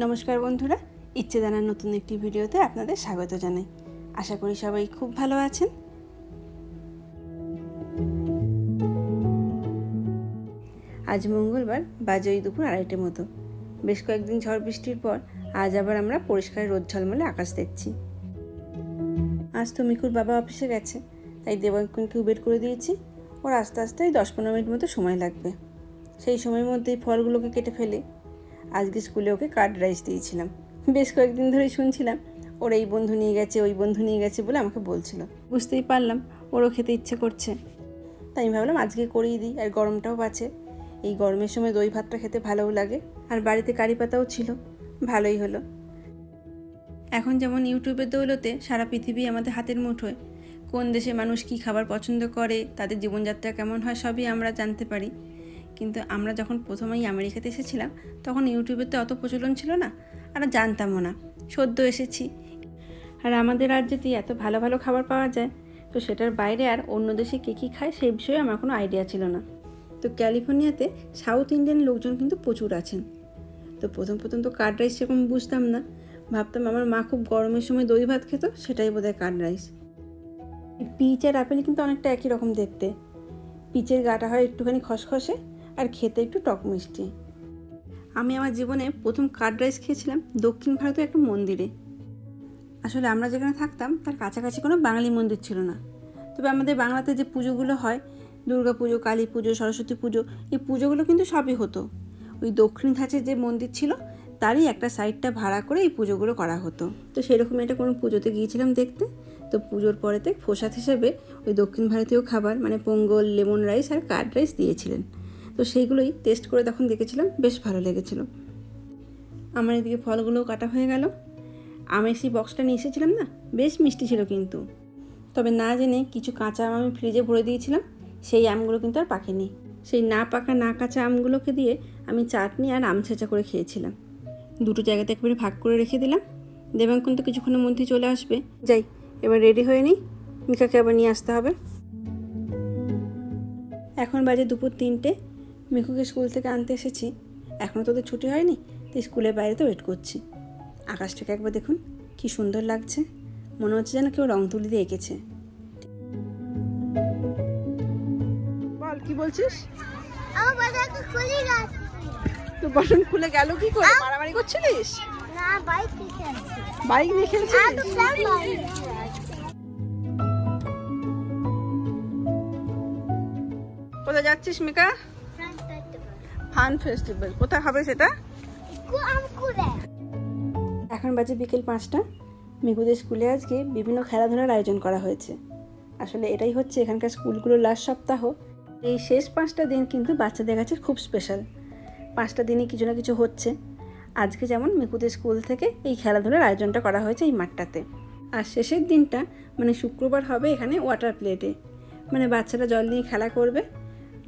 নমস্কার বন্ধুরা, ইচ্ছে জানার নতুন একটি ভিডিওতে আপনাদের স্বাগত জানাই। আশা করি সবাই খুব ভালো আছেন। আজ মঙ্গলবার, বাজে ওই দুপুর 2:30 মতো। বেশ কয়েকদিন ঝড় বৃষ্টির পর আজ আবার আমরা পরিষ্কার রোদ ঝলমলে আকাশ দেখছি। আজ তো মিকুর বাবা অফিসে গেছে, তাই দেবাঙ্কনকে উবের করে দিয়েছি। ওর আস্তে আস্তে 10-15 মিনিট মতো সময় লাগবে। সেই সময়ের মধ্যেই ফলগুলোকে কেটে ফেলে আজকে স্কুলে ওকে কার্ড রাইস দিয়েছিলাম। বেশ কয়েকদিন ধরেই শুনছিলাম ওর এই বন্ধু নিয়ে গেছে, ওই বন্ধু নিয়ে গেছে বলে আমাকে বলছিল। বুঝতেই পারলাম ওরও খেতে ইচ্ছে করছে, তাই আমি ভাবলাম আজকে করেই দিই। আর গরমটাও বাঁচে, এই গরমের সময় দই ভাতটা খেতে ভালোও লাগে। আর বাড়িতে কারি পাতাও ছিল, ভালোই হলো। এখন যেমন ইউটিউবের দৌলতে সারা পৃথিবী আমাদের হাতের মুঠোয়। কোন দেশে মানুষ কী খাবার পছন্দ করে, তাদের জীবনযাত্রা কেমন হয়, সবই আমরা জানতে পারি। কিন্তু আমরা যখন প্রথমেই আমেরিকাতে এসেছিলাম তখন ইউটিউবের তো অত প্রচলন ছিল না, আর জানতামও না। সদ্য এসেছি, আর আমাদের রাজ্যেতেই এত ভালো ভালো খাবার পাওয়া যায়, তো সেটার বাইরে আর অন্য দেশে কে কী খায় সেই বিষয়ে আমার কোনো আইডিয়া ছিল না। তো ক্যালিফোর্নিয়াতে সাউথ ইন্ডিয়ান লোকজন কিন্তু প্রচুর আছেন। তো প্রথম তো কার্ড রাইস সেরকম বুঝতাম না, ভাবতাম আমার মা খুব গরমের সময় দই ভাত খেত, সেটাই বোধহয় কার্ড রাইস। পিচ আর আপেল কিন্তু অনেকটা একই রকম দেখতে। পিচের গাটা হয় একটুখানি খসখসে আর খেতে একটু টক মিষ্টি। আমি আমার জীবনে প্রথম কার্ড রাইস খেয়েছিলাম দক্ষিণ ভারতের একটা মন্দিরে। আসলে আমরা যেখানে থাকতাম তার কাছাকাছি কোনো বাঙালি মন্দির ছিল না, তবে আমাদের বাংলাতে যে পুজোগুলো হয়, দুর্গা পুজো, কালী পুজো, সরস্বতী পুজো, এই পুজোগুলো কিন্তু সবই হতো। ওই দক্ষিণ ধাঁচে যে মন্দির ছিল তারই একটা সাইডটা ভাড়া করে এই পুজোগুলো করা হতো। তো সেরকম একটা কোনো পুজোতে গিয়েছিলাম দেখতে। তো পুজোর পরেতে প্রসাদ হিসেবে ওই দক্ষিণ ভারতীয় খাবার মানে পোঙ্গল, লেমন রাইস আর কার্ড রাইস দিয়েছিলেন। তো সেইগুলোই টেস্ট করে তখন দেখেছিলাম, বেশ ভালো লেগেছিল। আমার এদিকে ফলগুলোও কাটা হয়ে গেল। আমের সেই বক্সটা নিয়ে এসেছিলাম না, বেশ মিষ্টি ছিল কিন্তু। তবে না জেনে কিছু কাঁচা আম আমি ফ্রিজে ভরে দিয়েছিলাম, সেই আমগুলো কিন্তু আর পাকেনি। সেই না পাকা না কাঁচা আমগুলোকে দিয়ে আমি চাটনি আর আম ছেঁচা করে খেয়েছিলাম। দুটো জায়গাতে একবারে ভাগ করে রেখে দিলাম। দেবাঙ্কন তো কিছুক্ষণের মধ্যেই চলে আসবে। যাই, এবার রেডি হয়ে নিই, মিকাকে আবার নিয়ে আসতে হবে। এখন বাজে দুপুর 3টে। মিকুকে স্কুল থেকে আনতে এসেছি। এখনও তোদের ছুটি হয়নি, তাই স্কুলের বাইরে তো ওয়েট করছি। আকাশটাকে একবার দেখুন, কি সুন্দর লাগছে। মনে হচ্ছে যেন কেউ রং তুলি দিয়ে এঁকেছে। বল, কি বলছিস? তো বাটন খুলে গেল কি করে? মারামারি করছিলিস? না, বাইক নিয়ে খেলছিস? কোথায় যাচ্ছিস মিকা? Fun festival. কোথায় হবে সেটা? এখন বাজে বিকেল 5টা। মিকুদের স্কুলে আজকে বিভিন্ন খেলাধুলার আয়োজন করা হয়েছে। আসলে এটাই হচ্ছে এখানকার স্কুলগুলোর লাস্ট সপ্তাহ। এই শেষ 5টা দিন কিন্তু বাচ্চাদের কাছে খুব স্পেশাল। 5টা দিনই কিছু না কিছু হচ্ছে। আজকে যেমন মিকুদের স্কুল থেকে এই খেলাধুলার আয়োজনটা করা হয়েছে এই মাঠটাতে। আর শেষের দিনটা মানে শুক্রবার হবে এখানে ওয়াটার প্লেটে, মানে বাচ্চারা জল নিয়ে খেলা করবে।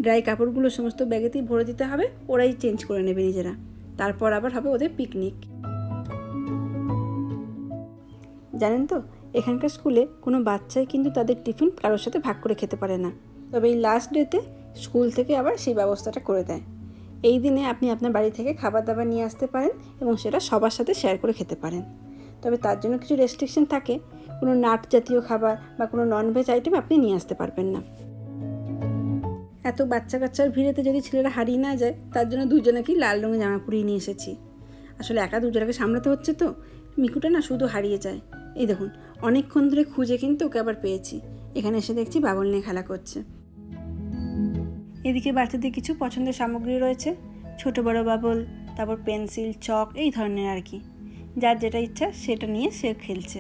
ড্রাই কাপড়গুলো সমস্ত ব্যাগেতেই ভরে দিতে হবে, ওরাই চেঞ্জ করে নেবে নিজেরা। তারপর আবার হবে ওদের পিকনিক। জানেন তো, এখানকার স্কুলে কোনো বাচ্চাই কিন্তু তাদের টিফিন কারোর সাথে ভাগ করে খেতে পারে না। তবে এই লাস্ট ডেতে স্কুল থেকে আবার সেই ব্যবস্থাটা করে দেয়। এই দিনে আপনি আপনার বাড়ি থেকে খাবার দাবার নিয়ে আসতে পারেন এবং সেটা সবার সাথে শেয়ার করে খেতে পারেন। তবে তার জন্য কিছু রেস্ট্রিকশন থাকে। কোনো নাট জাতীয় খাবার বা কোনো ননভেজ আইটেম আপনি নিয়ে আসতে পারবেন না। এত বাচ্চা কাচ্চার ভিড়েতে যদি ছেলেরা হারিয়ে না যায়, তার জন্য দুজনেকেই লাল রঙের জামা পরিয়ে নিয়ে এসেছি। আসলে একা দুজনকে সামলাতে হচ্ছে, তো মিকুটা না শুধু হারিয়ে যায়। এই দেখুন, অনেকক্ষণ ধরে খুঁজে কিন্তু ওকে আবার পেয়েছি। এখানে এসে দেখছি বাবল নিয়ে খেলা করছে। এদিকে বাচ্চাদের কিছু পছন্দের সামগ্রী রয়েছে, ছোট বড় বাবল, তারপর পেন্সিল, চক, এই ধরনের আর কি। যার যেটা ইচ্ছা সেটা নিয়ে সে খেলছে।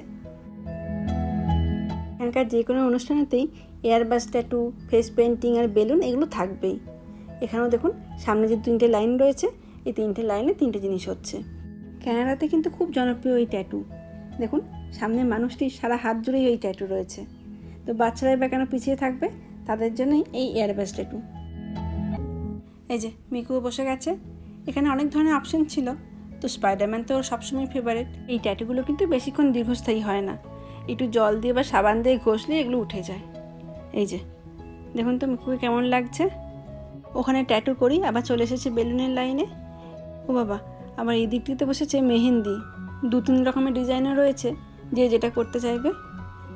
এখানকার যে কোনো অনুষ্ঠানেতেই এয়ারবাস ট্যাটু, ফেস পেন্টিং আর বেলুন এগুলো থাকবেই। এখানেও দেখুন সামনে যে 3টে লাইন রয়েছে, এই 3টে লাইনে 3টে জিনিস হচ্ছে। ক্যানাডাতে কিন্তু খুব জনপ্রিয় এই ট্যাটু। দেখুন সামনের মানুষটি সারা হাত জুড়েই এই ট্যাটু রয়েছে। তো বাচ্চারাই বা কেন পিছিয়ে থাকবে, তাদের জন্যই এই এয়ারবাস ট্যাটু। এই যে মিকু বসে গেছে। এখানে অনেক ধরনের অপশন ছিল, তো স্পাইডারম্যান তো ওর সবসময় ফেভারিট। এই ট্যাটুগুলো কিন্তু বেশিক্ষণ দীর্ঘস্থায়ী হয় না, একটু জল দিয়ে বা সাবান দিয়ে ঘষলে এগুলো উঠে যায়। এই যে দেখুন তো মিকুকে কেমন লাগছে। ওখানে ট্যাটু করি আবার চলে এসেছে বেলুনের লাইনে। ও বাবা, আবার এই দিকটিতে বসেছে মেহেন্দি, 2-3 রকমের ডিজাইনও রয়েছে, যে যেটা করতে চাইবে।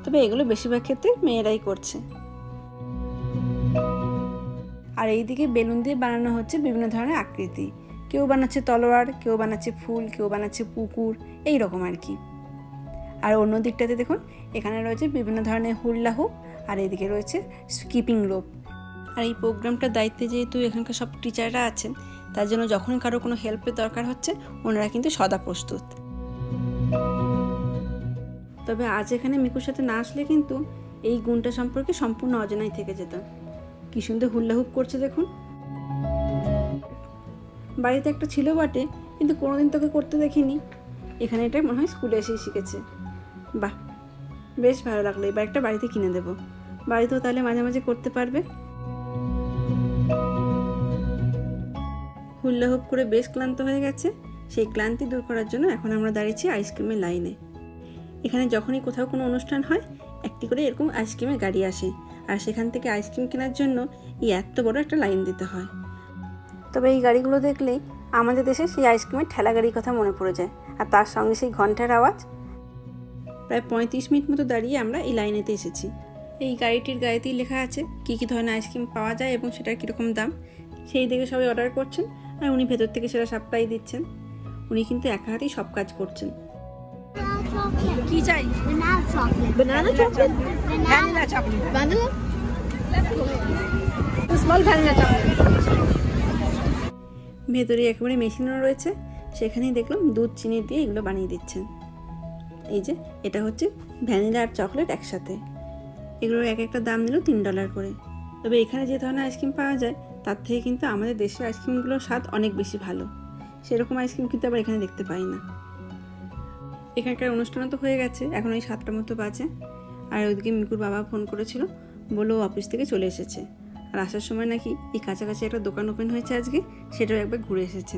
তবে এগুলো বেশিরভাগ ক্ষেত্রে মেয়েরাই করছে। আর এইদিকে বেলুন দিয়ে বানানো হচ্ছে বিভিন্ন ধরনের আকৃতি। কেউ বানাচ্ছে তলোয়ার, কেউ বানাচ্ছে ফুল, কেউ বানাচ্ছে পুকুর, এই রকম আর কি। আর অন্য দিকটাতে দেখুন এখানে রয়েছে বিভিন্ন ধরনের হুল্লা হুপ, আর এদিকে রয়েছে স্কিপিং রোপ। আর এই প্রোগ্রামটার দায়িত্বে যেহেতু এখানকার সব টিচাররা আছেন, তার জন্য যখনই কারো কোনো হেল্পের দরকার হচ্ছে ওনারা কিন্তু সদা প্রস্তুত। তবে আজ এখানে মিকুর সাথে না আসলে কিন্তু এই গুণটা সম্পর্কে সম্পূর্ণ অজানাই থেকে যেতাম। কি সুন্দর হুল্লা হুপ করছে দেখুন। বাড়িতে একটা ছিল বটে, কিন্তু কোনোদিন তোকে করতে দেখিনি। এখানে এটা মনে হয় স্কুলে এসেই শিখেছে। বাহ, বেশ ভালো লাগলো। এবার একটা বাড়িতে কিনে দেবো, বাড়িতেও তাহলে মাঝে মাঝে করতে পারবে। হুল্লা হুপ করে বেশ ক্লান্ত হয়ে গেছে। সেই ক্লান্তি দূর করার জন্য এখন আমরা দাঁড়িয়েছি আইসক্রিমের লাইনে। এখানে যখনই কোথাও কোনো অনুষ্ঠান হয়, একটি করে এরকম আইসক্রিমের গাড়ি আসে, আর সেখান থেকে আইসক্রিম কেনার জন্য এই এত বড় একটা লাইন দিতে হয়। তবে এই গাড়িগুলো দেখলেই আমাদের দেশে সেই আইসক্রিমের ঠেলা গাড়ির কথা মনে পড়ে যায়, আর তার সঙ্গে সেই ঘন্টার আওয়াজ। প্রায় 35 মিনিট মতো দাঁড়িয়ে আমরা এই লাইনেতে এসেছি। এই গাড়িটির গাড়িতেই লেখা আছে কী কী ধরনের আইসক্রিম পাওয়া যায় এবং সেটার কীরকম দাম। সেই দেখে সবাই অর্ডার করছেন, আর উনি ভেতর থেকে সেটা সাপ্লাই দিচ্ছেন। উনি কিন্তু একা হাতেই সব কাজ করছেন। কি চাই? Banana chocolate? Vanilla chocolate. Vanilla? Small vanilla chocolate. ভেতরে একেবারে মেশিনও রয়েছে, সেখানেই দেখলাম দুধ চিনি দিয়ে এগুলো বানিয়ে দিচ্ছেন। এই যে এটা হচ্ছে ভ্যানিলা আর চকলেট একসাথে। এগুলোর এক একটা দাম নিল $3 করে। তবে এখানে যে ধরনের আইসক্রিম পাওয়া যায় তার থেকে কিন্তু আমাদের দেশের আইসক্রিমগুলোর স্বাদ অনেক বেশি ভালো। সেরকম আইসক্রিম কিন্তু আবার এখানে দেখতে পাই না। এখানকার অনুষ্ঠানও তো হয়ে গেছে, এখন ওই 7টার মতো বাজে। আর ওইদিকে মিকুর বাবা ফোন করেছিল, বললো অফিস থেকে চলে এসেছে। আর আসার সময় নাকি এই কাছাকাছি একটা দোকান ওপেন হয়েছে আজকে, সেটাও একবার ঘুরে এসেছে।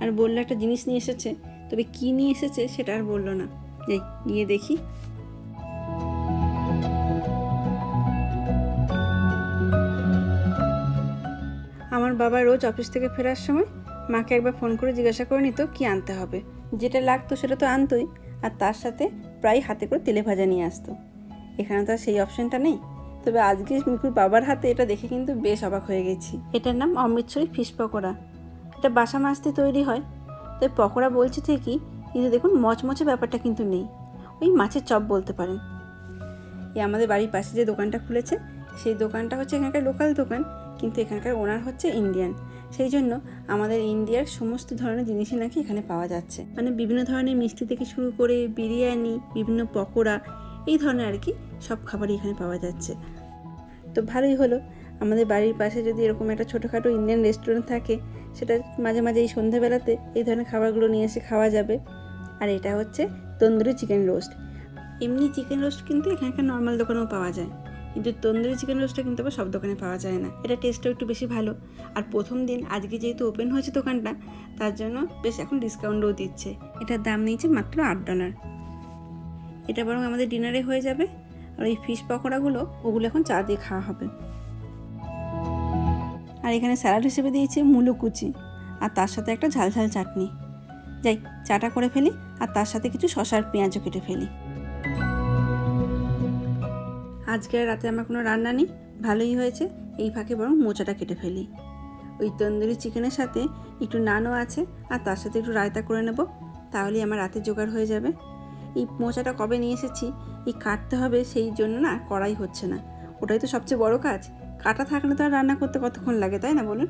আর বললো একটা জিনিস নিয়ে এসেছে, তবে কি নিয়ে এসেছে সেটা আর বললো না। যাই গিয়ে দেখি। আমার বাবা রোজ অফিস থেকে ফেরার সময় মাকে একবার ফোন করে জিজ্ঞাসা করে নিত কি আনতে হবে। যেটা লাগতো সেটা তো আনতোই, আর তার সাথে প্রায় হাতে করে তেলে ভাজা নিয়ে আসতো। এখানে তো আর সেই অপশনটা নেই। তবে আজকে মিকুর বাবার হাতে এটা দেখে কিন্তু বেশ অবাক হয়ে গেছি। এটার নাম অমৃতসরী ফিশ পকোড়া। এটা বাসা মাছ দিয়ে তৈরি হয়। তাই পকোড়া বলছে ঠিকই, কিন্তু দেখুন মচমচে ব্যাপারটা কিন্তু নেই, ওই মাছের চপ বলতে পারেন। এই আমাদের বাড়ির পাশে যে দোকানটা খুলেছে, সেই দোকানটা হচ্ছে এখানকার লোকাল দোকান, কিন্তু এখানকার ওনার হচ্ছে ইন্ডিয়ান। সেই জন্য আমাদের ইন্ডিয়ার সমস্ত ধরনের জিনিসই নাকি এখানে পাওয়া যাচ্ছে। মানে বিভিন্ন ধরনের মিষ্টি থেকে শুরু করে বিরিয়ানি, বিভিন্ন পকোড়া, এই ধরনের আর কি সব খাবারই এখানে পাওয়া যাচ্ছে। তো ভালোই হলো, আমাদের বাড়ির পাশে যদি এরকম একটা ছোটোখাটো ইন্ডিয়ান রেস্টুরেন্ট থাকে, সেটা মাঝে মাঝে এই সন্ধ্যেবেলাতে এই ধরনের খাবারগুলো নিয়ে এসে খাওয়া যাবে। আর এটা হচ্ছে তন্দুরি চিকেন রোস্ট। এমনি চিকেন রোস্ট কিন্তু এখানকার নর্মাল দোকানেও পাওয়া যায়, কিন্তু তন্দুরি চিকেন রোস্টটা কিন্তু আবার সব দোকানে পাওয়া যায় না। এটা টেস্টটাও একটু বেশি ভালো। আর প্রথম দিন আজকে যেহেতু ওপেন হয়েছে দোকানটা, তার জন্য বেশ এখন ডিসকাউন্টও দিচ্ছে। এটার দাম নিয়েছে মাত্র $8। এটা বরং আমাদের ডিনারে হয়ে যাবে। আর ওই ফিশ পকোড়াগুলো ওগুলো এখন চা দিয়ে খাওয়া হবে। আর এখানে স্যালাড হিসেবে দিয়েছে মূলো কুচি, আর তার সাথে একটা ঝাল ঝাল চাটনি। যাই চাটা করে ফেলি, আর তার সাথে কিছু শসা আর পেঁয়াজও কেটে ফেলি। আজকে রাতে আমার কোনো রান্না নেই, ভালোই হয়েছে। এই ফাঁকে বরং মোচাটা কেটে ফেলি। ওই তন্দুরি চিকেনের সাথে একটু নানও আছে, আর তার সাথে একটু রায়তা করে নেব, তাহলেই আমার রাতে জোগাড় হয়ে যাবে। এই মোচাটা কবে নিয়ে এসেছি, এই কাটতে হবে, সেই জন্য না করাই হচ্ছে না। ওটাই তো সবচেয়ে বড় কাজ। কাটা থাকলে তো আর রান্না করতে কতক্ষণ লাগে, তাই না বলুন?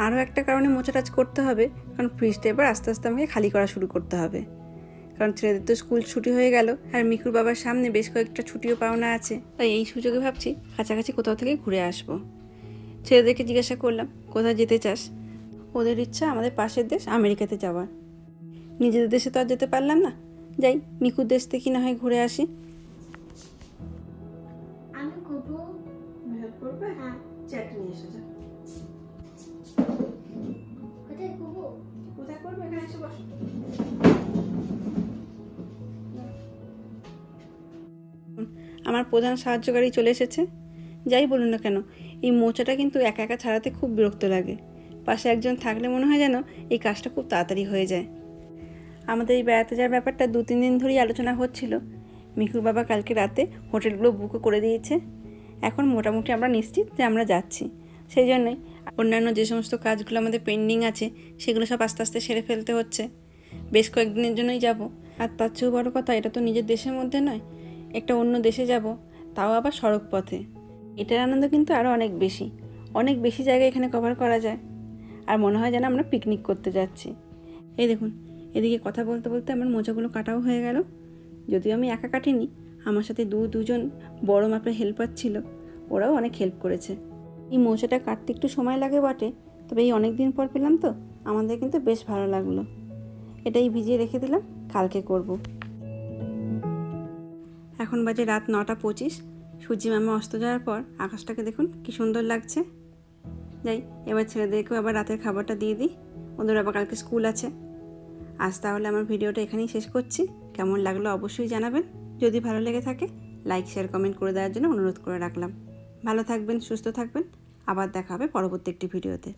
আরও একটা কারণে মোচা টাচ করতে হবে, কারণ ফ্রিজটা এবার আস্তে আস্তে আমাকে খালি করা শুরু করতে হবে। কারণ ছেলেদের তো স্কুল ছুটি হয়ে গেল, আর মিকুর বাবার সামনে বেশ কয়েকটা ছুটিও পাওনা আছে। তাই এই সুযোগে ভাবছি কাছাকাছি কোথাও থেকে ঘুরে আসবো। ছেলেদেরকে জিজ্ঞাসা করলাম কোথায় যেতে চাস। ওদের ইচ্ছা আমাদের পাশের দেশ আমেরিকাতে যাওয়ার। নিজেদের দেশে তো আর যেতে পারলাম না, যাই মিকুর দেশ থেকে না হয় ঘুরে আসি। আমি করবো। হেল্প করবে? হ্যাঁ। চ্যাট নিয়ে এসে যা। কোথায় করবো? কোথায় করবে? এখানে এসে বসো। আমার প্রধান সাহায্যকারী চলে এসেছে। যাই বলুন না কেন, এই মোচাটা কিন্তু একা একা ছাড়াতে খুব বিরক্ত লাগে, পাশে একজন থাকলে মনে হয় যেন এই কাজটা খুব তাড়াতাড়ি হয়ে যায়। আমাদের এই বেড়াতে যাওয়ার ব্যাপারটা 2-3 দিন ধরেই আলোচনা হচ্ছিল। মিকুর বাবা কালকে রাতে হোটেলগুলো বুকও করে দিয়েছে। এখন মোটামুটি আমরা নিশ্চিত যে আমরা যাচ্ছি। সেই জন্যই অন্যান্য যে সমস্ত কাজগুলো আমাদের পেন্ডিং আছে সেগুলো সব আস্তে আস্তে সেরে ফেলতে হচ্ছে। বেশ কয়েকদিনের জন্যই যাব, আর তার চেয়েও বড়ো কথা, এটা তো নিজের দেশের মধ্যে নয়, একটা অন্য দেশে যাব, তাও আবার সড়ক পথে। এটার আনন্দ কিন্তু আরও অনেক বেশি জায়গা এখানে কভার করা যায়, আর মনে হয় যেন আমরা পিকনিক করতে যাচ্ছি। এই দেখুন, এদিকে কথা বলতে বলতে আমার মোজাগুলো কাটাও হয়ে গেল। যদিও আমি একা কাটিনি, আমার সাথে দুজন বড় মাপের হেল্পার ছিল, ওরাও অনেক হেল্প করেছে। এই মোজাটা কাটতে একটু সময় লাগে বটে, তবে এই অনেক দিন পর পেলাম তো আমাদের কিন্তু বেশ ভালো লাগলো। এটাই ভিজিয়ে রেখে দিলাম, কালকে করব। এখন বাজে রাত 9:25। সূর্যি মামা অস্ত যাওয়ার পর আকাশটাকে দেখুন কি সুন্দর লাগছে। যাই, এবার ছেলেদেরকেও আবার রাতের খাবারটা দিয়ে দিই, ওদের আবার কালকে স্কুল আছে। আজ তাহলে আমার ভিডিওটা এখানেই শেষ করছি। কেমন লাগলো অবশ্যই জানাবেন। যদি ভালো লেগে থাকে লাইক, শেয়ার, কমেন্ট করে দেওয়ার জন্য অনুরোধ করে রাখলাম। ভালো থাকবেন, সুস্থ থাকবেন। আবার দেখা হবে পরবর্তী একটি ভিডিওতে।